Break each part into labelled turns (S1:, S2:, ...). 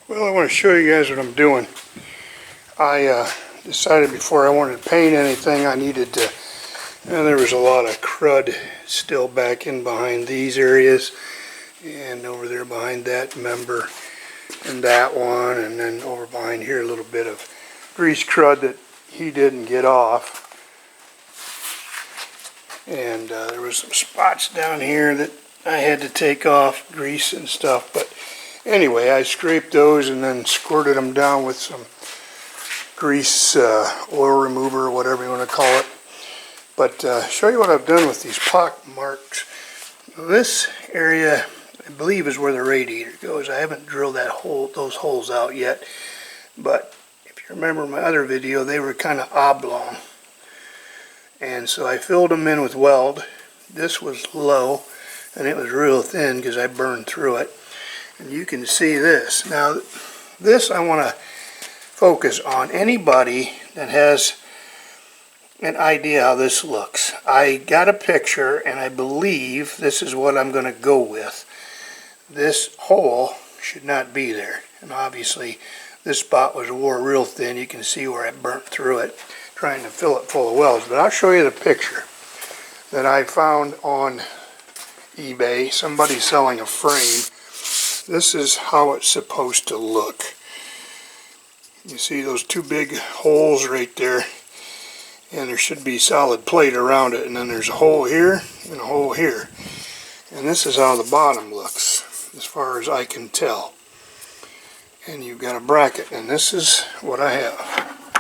S1: Well, I want to show you guys what I'm doing. I decided before I wanted to paint anything I needed to, there was a lot of crud still back in behind these areas and over there behind that member and that one, and then over behind here a little bit of grease crud that he didn't get off. And there was some spots down here that I had to take off, grease and stuff, but anyway, I scraped those and then squirted them down with some grease oil remover or whatever you want to call it. But show you what I've done with these pock marks. This area, I believe, is where the radiator goes. I haven't drilled those holes out yet, but if you remember my other video, they were kind of oblong. And so I filled them in with weld. This was low and it was real thin because I burned through it. And you can see this. Now this I want to focus on anybody that has an idea how this looks. I got a picture and I believe this is what I'm going to go with. This hole should not be there. And obviously this spot was wore real thin. You can see where I burnt through it trying to fill it full of welds. But I'll show you the picture that I found on eBay. Somebody selling a frame. This is how it's supposed to look. You see those two big holes right there, and there should be solid plate around it, and then there's a hole here and a hole here. And this is how the bottom looks as far as I can tell. And you've got a bracket, and this is what I have.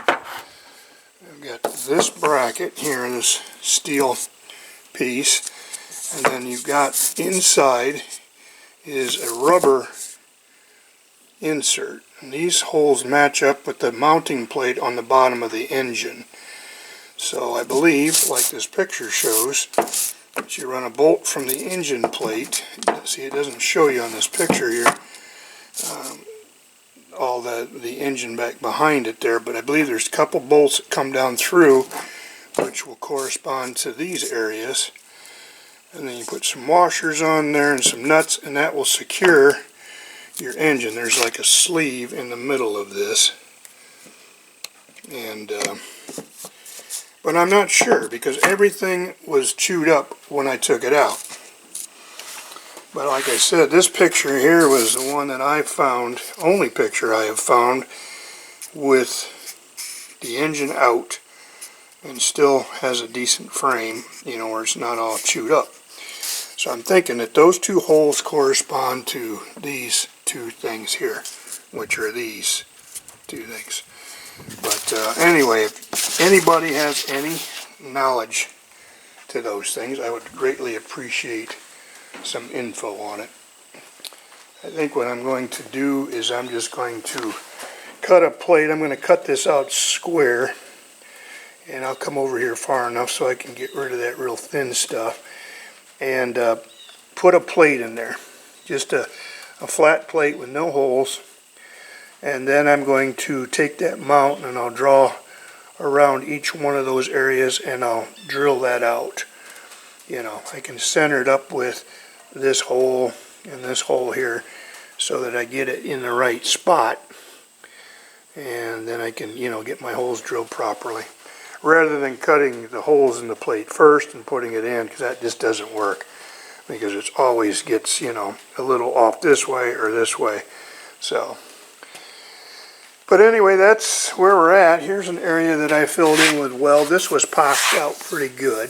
S1: I've got this bracket here in this steel piece, and then you've got inside is a rubber insert. And these holes match up with the mounting plate on the bottom of the engine. So I believe, like this picture shows, that you run a bolt from the engine plate. See, it doesn't show you on this picture here all the engine back behind it there, but I believe there's a couple bolts that come down through which will correspond to these areas. And then you put some washers on there and some nuts, and that will secure your engine. There's like a sleeve in the middle of this. And but I'm not sure because everything was chewed up when I took it out. But like I said, this picture here was the one that I found, only picture I have found with the engine out and still has a decent frame, you know, where it's not all chewed up. So I'm thinking that those two holes correspond to these two things here, which are these two things. But anyway, if anybody has any knowledge to those things, I would greatly appreciate some info on it. I think what I'm going to do is I'm just going to cut a plate. I'm going to cut this out square, and I'll come over here far enough so I can get rid of that real thin stuff, and put a plate in there, just a flat plate with no holes. And then I'm going to take that mount and I'll draw around each one of those areas and I'll drill that out. You know, I can center it up with this hole and this hole here so that I get it in the right spot, and then I can, you know, get my holes drilled properly rather than cutting the holes in the plate first and putting it in, because that just doesn't work, because it always gets, you know, a little off this way or this way. So but anyway, that's where we're at. Here's an area that I filled in with weld. This was pocked out pretty good.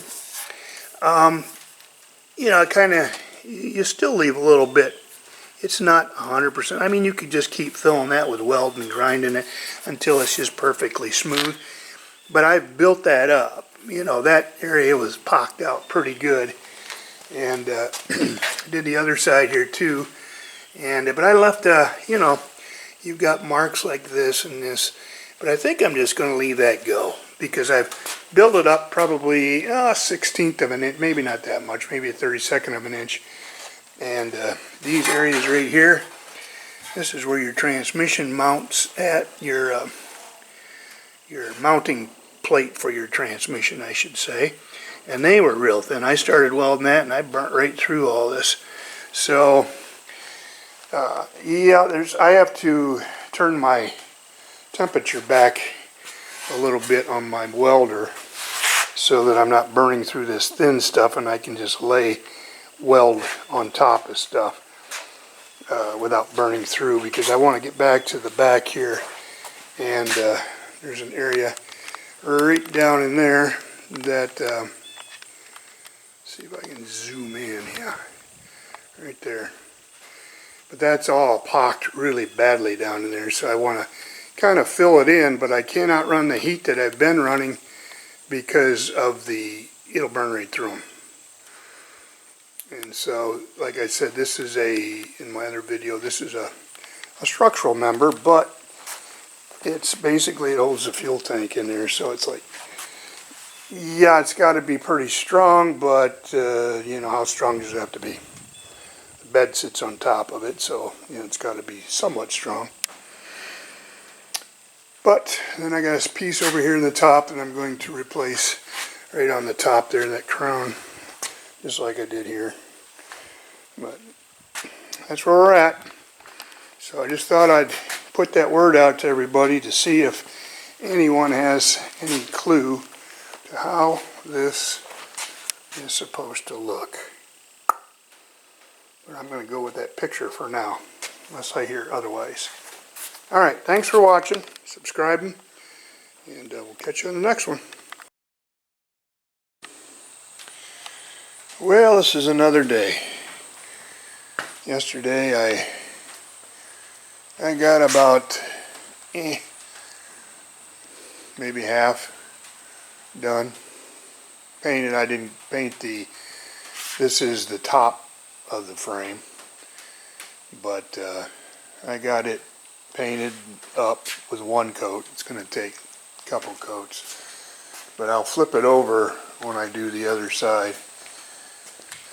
S1: You know, kind of, you still leave a little bit. It's not 100%. I mean, you could just keep filling that with weld and grinding it until it's just perfectly smooth. But I've built that up. You know, that area was pocked out pretty good. And did the other side here too. And but I left, you know, you've got marks like this and this, but I think I'm just going to leave that go because I've built it up probably a 1/16 of an inch, maybe not that much, maybe a 32nd of an inch. And these areas right here, this is where your transmission mounts at, your mounting plate for your transmission, I should say. And they were real thin. I started welding that and I burnt right through all this. So Yeah, I have to turn my temperature back a little bit on my welder so that I'm not burning through this thin stuff, and I can just weld on top of stuff without burning through, because I want to get back to the back here, and there's an area right down in there that, see if I can zoom in, yeah, right there. But that's all pocked really badly down in there, so I want to kind of fill it in, but I cannot run the heat that I've been running because of it'll burn right through them. And so, like I said, this is in my other video, this is a structural member, but it's basically, it holds the fuel tank in there, so it's like, yeah, it's got to be pretty strong, but you know, how strong does it have to be? The bed sits on top of it, so you know, it's got to be somewhat strong. But then I got this piece over here in the top that I'm going to replace right on the top there, that crown, just like I did here. But that's where we're at. So I just thought I'd put that word out to everybody to see if anyone has any clue to how this is supposed to look. But I'm going to go with that picture for now, unless I hear otherwise. Alright, thanks for watching, subscribing, and we'll catch you on the next one. Well, this is another day. Yesterday I got about maybe half done. Painted. I didn't paint this is the top of the frame, but I got it painted up with one coat. It's going to take a couple coats, but I'll flip it over when I do the other side.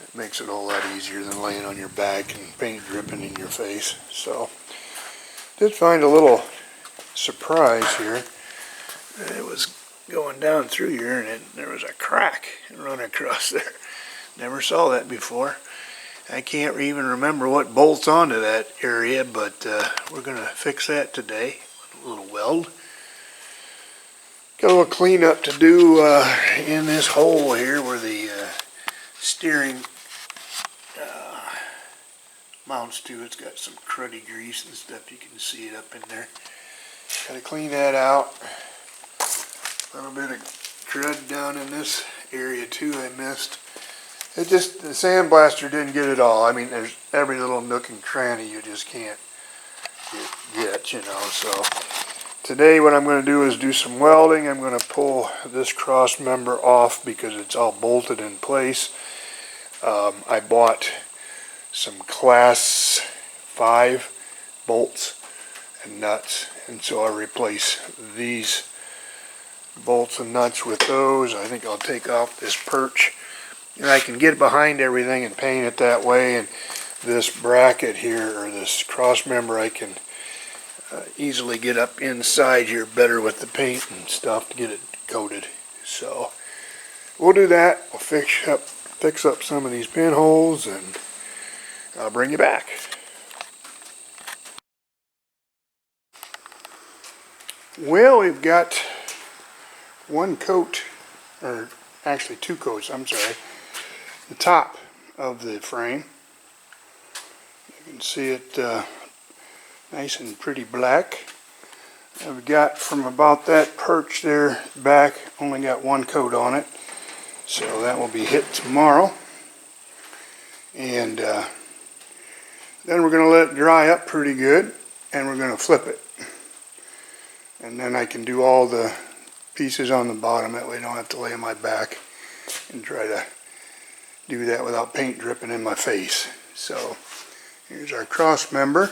S1: It makes it a whole lot easier than laying on your back and paint dripping in your face. So, did find a little surprise here. It was going down through here, and there was a crack run across there. Never saw that before. I can't even remember what bolts onto that area, but we're going to fix that today with a little weld. Got a little cleanup to do in this hole here where the steering mounts to. It's got some cruddy grease and stuff. You can see it up in there. Got to clean that out. A little bit of crud down in this area too I missed. It just, the sandblaster didn't get it all. I mean, there's every little nook and cranny you just can't get, you know. So today what I'm going to do is do some welding. I'm going to pull this cross member off because it's all bolted in place. I bought some class 5 bolts and nuts, and so I replace these bolts and nuts with those. I think I'll take off this perch, and I can get behind everything and paint it that way. And this bracket here, or this cross member, I can easily get up inside here better with the paint and stuff to get it coated. So we'll do that. We'll fix up some of these pinholes, and I'll bring you back. Well, we've got one coat, or actually 2 coats, I'm sorry, the top of the frame. You can see it nice and pretty black. I've got from about that perch there back, only got 1 coat on it, so that will be hit tomorrow. And then we're going to let it dry up pretty good, and we're going to flip it. And then I can do all the pieces on the bottom. That way I don't have to lay on my back and try to do that without paint dripping in my face. So here's our cross member.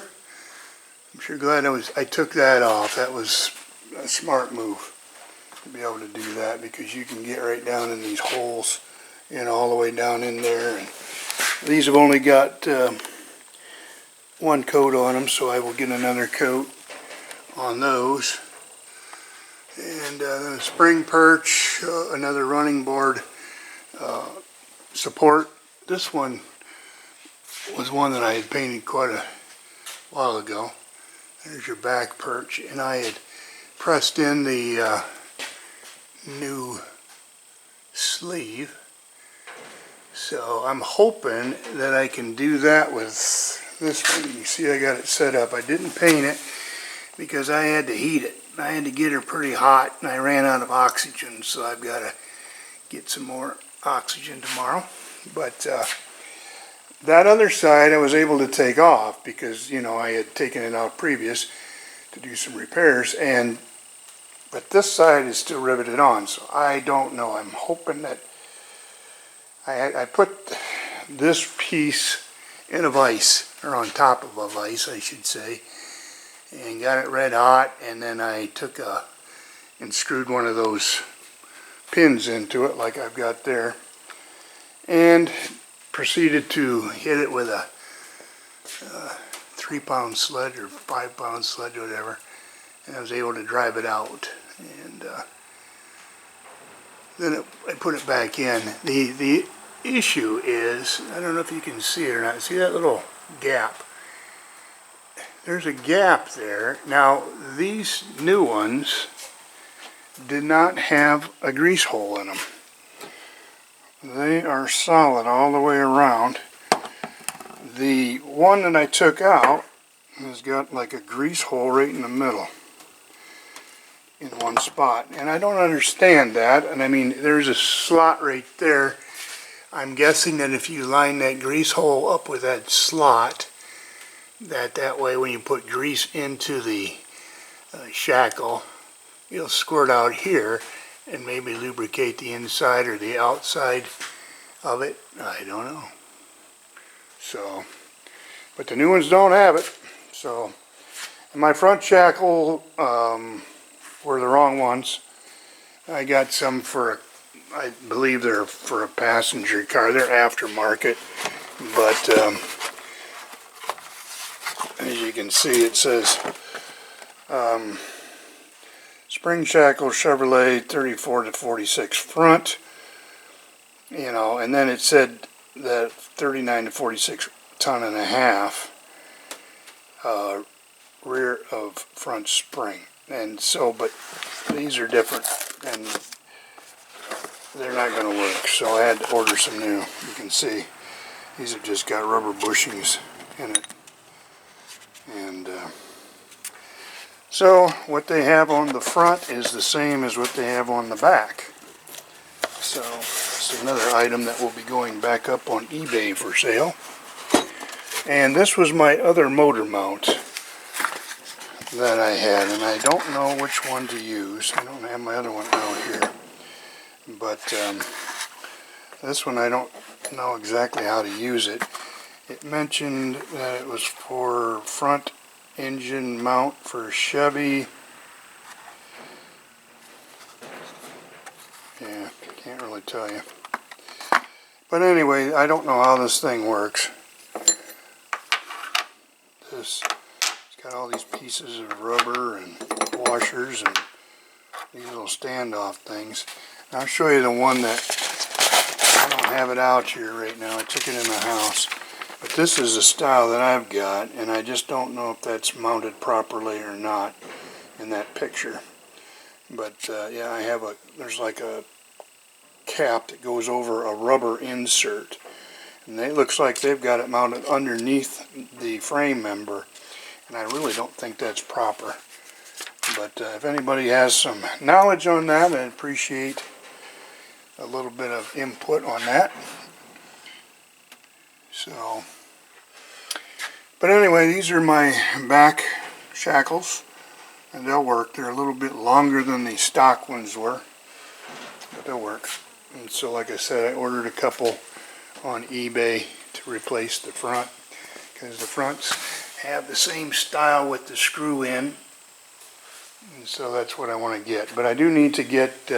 S1: I'm sure glad I took that off. That was a smart move to be able to do that, because you can get right down in these holes, you know, all the way down in there. And these have only got 1 coat on them, so I will get another coat on those. And then a spring perch, another running board support. This one was one that I had painted quite a while ago. There's your back perch, and I had pressed in the new sleeve. So I'm hoping that I can do that with this one. You see I got it set up. I didn't paint it because I had to heat it. I had to get her pretty hot, and I ran out of oxygen, so I've got to get some more oxygen tomorrow. But that other side I was able to take off because, you know, I had taken it out previous to do some repairs, but this side is still riveted on, so I don't know. I'm hoping that I put this piece in a vise, or on top of a vise, I should say, and got it red hot, and then I took and screwed one of those pins into it like I've got there, and proceeded to hit it with a 3-pound sled or 5-pound sled, whatever, and I was able to drive it out, and then I put it back in. The issue is, I don't know if you can see it or not. See that little gap? There's a gap there. Now, these new ones did not have a grease hole in them. They are solid all the way around. The one that I took out has got like a grease hole right in the middle in one spot, and I don't understand that. And I mean, there's a slot right there. I'm guessing that if you line that grease hole up with that slot, that way when you put grease into the shackle, it'll squirt out here and maybe lubricate the inside or the outside of it. I don't know. So, but the new ones don't have it. So, and my front shackle were the wrong ones. I got some for, I believe they're for a passenger car. They're aftermarket, but as you can see, it says spring shackle Chevrolet 34 to 46 front, you know, and then it said that 39 to 46 ton and a half rear of front spring. And so, but these are different, and they're not going to work, so I had to order some new. You can see these have just got rubber bushings in it. And so what they have on the front is the same as what they have on the back. So it's another item that will be going back up on eBay for sale. And this was my other motor mount that I had, and I don't know which one to use. I don't have my other one out here, but this one I don't know exactly how to use it. It mentioned that it was for front engine mount for Chevy. Yeah, can't really tell you. But anyway, I don't know how this thing works. It's got all these pieces of rubber and washers and these little standoff things. And I'll show you the one that, I don't have it out here right now. I took it in the house. But this is the style that I've got, and I just don't know if that's mounted properly or not in that picture. But yeah, I have there's like a cap that goes over a rubber insert. And it looks like they've got it mounted underneath the frame member. And I really don't think that's proper. But if anybody has some knowledge on that, I'd appreciate a little bit of input on that. So, but anyway, these are my back shackles, and they'll work. They're a little bit longer than the stock ones were, but they'll work. And so, like I said, I ordered a couple on eBay to replace the front, because the fronts have the same style with the screw in, and so that's what I want to get. But I do need to get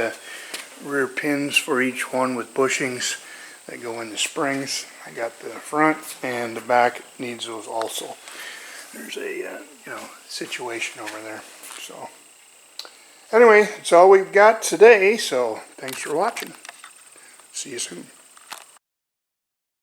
S1: rear pins for each one with bushings that go in the springs. I got the front, and the back needs those also. There's a situation over there. So anyway, that's all we've got today, so thanks for watching. See you soon.